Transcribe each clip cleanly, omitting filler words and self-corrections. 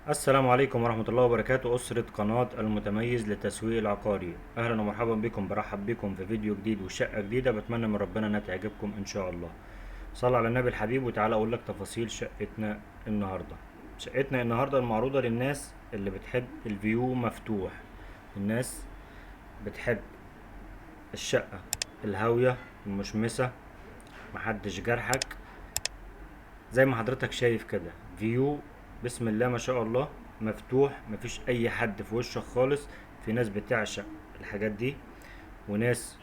السلام عليكم ورحمة الله وبركاته. أسرة قناة المتميز للتسويق العقاري، أهلا ومرحبا بكم. برحب بكم في فيديو جديد وشقة جديدة. بتمنى من ربنا إنها تعجبكم إن شاء الله. صلى على النبي الحبيب وتعالى أقول لك تفاصيل شقتنا النهاردة. شقتنا النهاردة المعروضة للناس اللي بتحب الفيو مفتوح، الناس بتحب الشقة الهاوية المشمسة، محدش جرحك، زي ما حضرتك شايف كده. فيو بسم الله ما شاء الله، مفتوح، مفيش اي حد في وشك خالص. في ناس بتعشق الحاجات دي وناس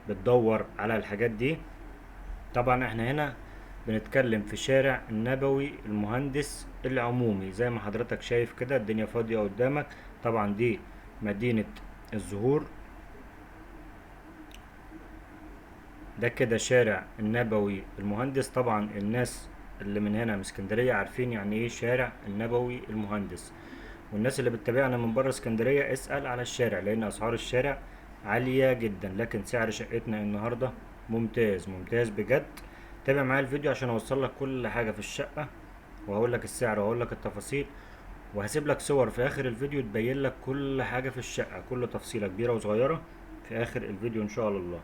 بتدور على الحاجات دي. طبعا احنا هنا بنتكلم في شارع النبوي المهندس العمومي، زي ما حضرتك شايف كده الدنيا فاضية قدامك. طبعا دي مدينة الزهور. ده كده شارع النبوي المهندس. طبعا الناس اللي من هنا من اسكندرية عارفين يعني ايه شارع النبوي المهندس، والناس اللي بتتابعنا من بره اسكندرية اسأل على الشارع، لان اسعار الشارع عالية جدا، لكن سعر شقتنا النهاردة ممتاز ممتاز بجد. تابع معايا الفيديو عشان اوصل لك كل حاجة في الشقة، وهقول لك السعر وهقول لك التفاصيل، وهسيب لك صور في اخر الفيديو تبين لك كل حاجة في الشقة، كل تفصيلة كبيرة وصغيرة في اخر الفيديو ان شاء الله.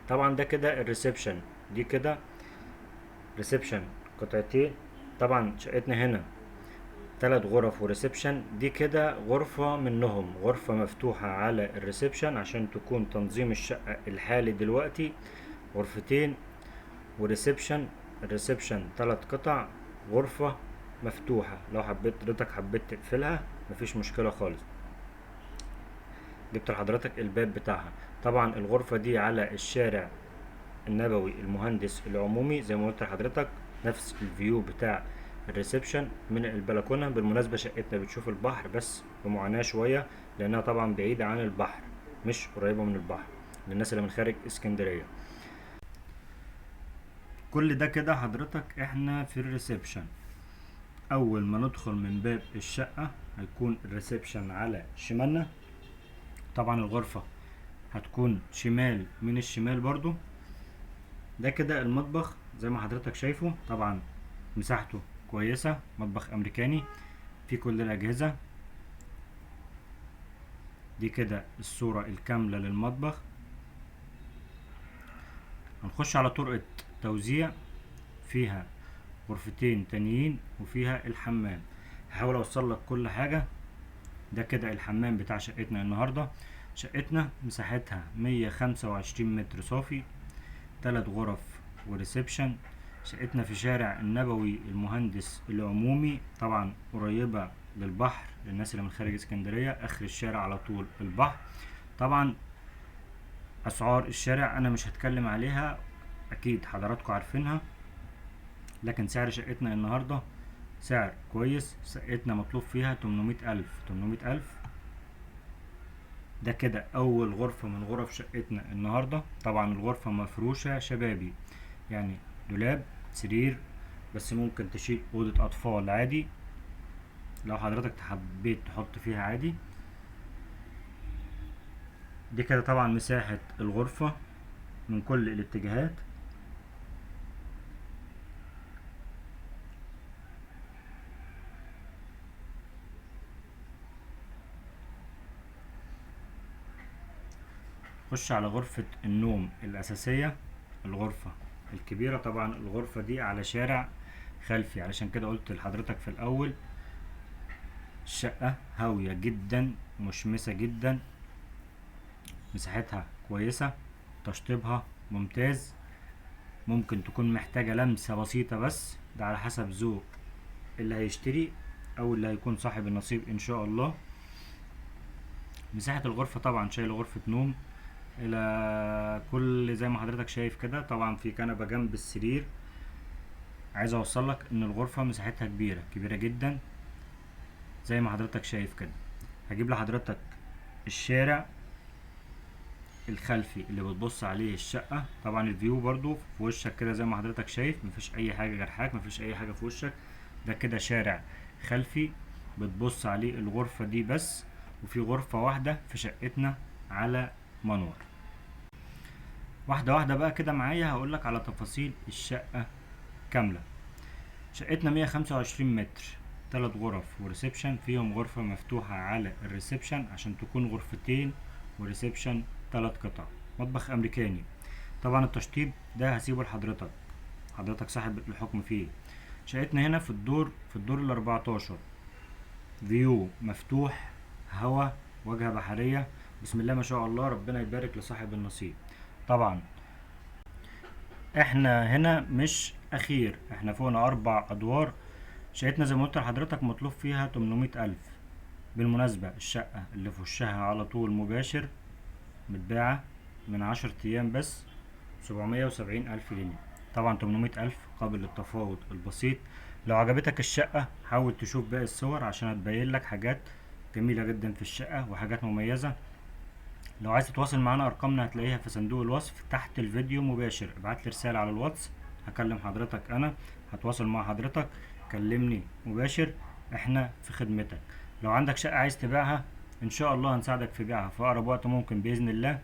طبعا ده كده الريسبشن، دي كده ريسبشن قطعتين. طبعا شقتنا هنا 3 غرف وريسبشن، دي كده غرفة منهم، غرفة مفتوحة على الريسبشن عشان تكون تنظيم الشقة الحالي دلوقتي. غرفتين وريسبشن، الريسبشن 3 قطع، غرفة مفتوحة. لو حبيت تقفلها مفيش مشكلة خالص. جبت لحضرتك الباب بتاعها. طبعا الغرفة دي على الشارع النبوي المهندس العمومي، زي ما قلت لحضرتك نفس الفيو بتاع الريسبشن من البلكونه. بالمناسبه شقتنا بتشوف البحر بس بمعاناه شويه، لانها طبعا بعيده عن البحر، مش قريبه من البحر للناس اللي من خارج اسكندريه. كل ده كده حضرتك احنا في الريسبشن. اول ما ندخل من باب الشقه هيكون الريسبشن على شمالنا. طبعا الغرفه هتكون شمال من الشمال برضو. ده كده المطبخ زي ما حضرتك شايفه، طبعا مساحته كويسة، مطبخ امريكاني في كل الاجهزة. دي كده الصورة الكاملة للمطبخ. هنخش على طرقة توزيع، فيها غرفتين تانيين وفيها الحمام. هحاول اوصل لك كل حاجة. ده كده الحمام بتاع شقتنا النهاردة. شقتنا مساحتها 125 متر صافي، 3 غرف وريسبشن. شقتنا في شارع النبوي المهندس العمومي، طبعا قريبة للبحر للناس اللي من خارج اسكندرية، اخر الشارع على طول البحر. طبعا اسعار الشارع انا مش هتكلم عليها، اكيد حضراتكم عارفينها، لكن سعر شقتنا النهاردة سعر كويس. شقتنا مطلوب فيها 800 ألف. ده كده اول غرفة من غرف شقتنا النهاردة. طبعا الغرفة مفروشة شبابي، يعني دولاب، سرير، بس ممكن تشيل اوضة اطفال عادي لو حضرتك حبيت تحط فيها عادي. دي كده طبعا مساحة الغرفة من كل الاتجاهات. خش على غرفة النوم الأساسية، الغرفة الكبيرة. طبعا الغرفة دي على شارع خلفي، علشان كده قلت لحضرتك في الأول الشقة هاوية جدا، مشمسة جدا، مساحتها كويسة، تشطيبها ممتاز. ممكن تكون محتاجة لمسة بسيطة بس ده على حسب ذوق اللي هيشتري أو اللي هيكون صاحب النصيب إن شاء الله. مساحة الغرفة طبعا شايلة غرفة نوم الى كل زي ما حضرتك شايف كده. طبعا في كنبة جنب السرير. عايز اوصل لك ان الغرفة مساحتها كبيرة كبيرة جدا زي ما حضرتك شايف كده. هجيب لحضرتك الشارع الخلفي اللي بتبص عليه الشقة. طبعا الفيو برضو في وشك كده زي ما حضرتك شايف، مفيش اي حاجة جرحاك، مفيش اي حاجة في وشك. ده كده شارع خلفي بتبص عليه الغرفة دي بس، وفي غرفة واحدة في شقتنا على منور. واحدة واحدة بقى كده معايا هقولك على تفاصيل الشقة كاملة. شقتنا 125 متر، 3 غرف وريسبشن، فيهم غرفة مفتوحة على الريسبشن عشان تكون غرفتين، وريسبشن 3 قطع. مطبخ امريكاني. طبعا التشطيب ده هسيبه لحضرتك، حضرتك صاحب الحكم فيه. شقتنا هنا في الدور ال14، فيو مفتوح، هوا، واجهة بحرية، بسم الله ما شاء الله، ربنا يبارك لصاحب النصيب. طبعا احنا هنا مش اخير، احنا فوقنا 4 ادوار. شقتنا زي ما قلت لحضرتك مطلوب فيها 800,000. بالمناسبة الشقة اللي في وشها على طول مباشر متباعة من 10 ايام بس 770,000 جنيه. طبعا 800,000 قابل للتفاوض البسيط. لو عجبتك الشقة حاول تشوف باقي الصور عشان هتبين لك حاجات جميلة جدا في الشقة وحاجات مميزة. لو عايز تتواصل معانا ارقامنا هتلاقيها في صندوق الوصف تحت الفيديو مباشر. ابعت لي رسالة على الواتس هكلم حضرتك، انا هتواصل مع حضرتك، كلمني مباشر، احنا في خدمتك. لو عندك شقة عايز تبيعها ان شاء الله هنساعدك في بيعها في اقرب وقت ممكن باذن الله.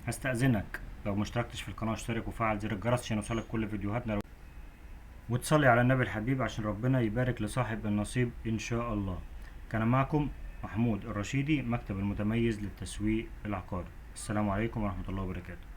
هستأذنك لو مشتركتش في القناة اشترك وفعل زر الجرس عشان يوصلك كل فيديوهاتنا، وتصلي على النبي الحبيب عشان ربنا يبارك لصاحب النصيب ان شاء الله. كان معكم محمود الرشيدي، مكتب المتميز للتسويق العقاري. السلام عليكم ورحمة الله وبركاته.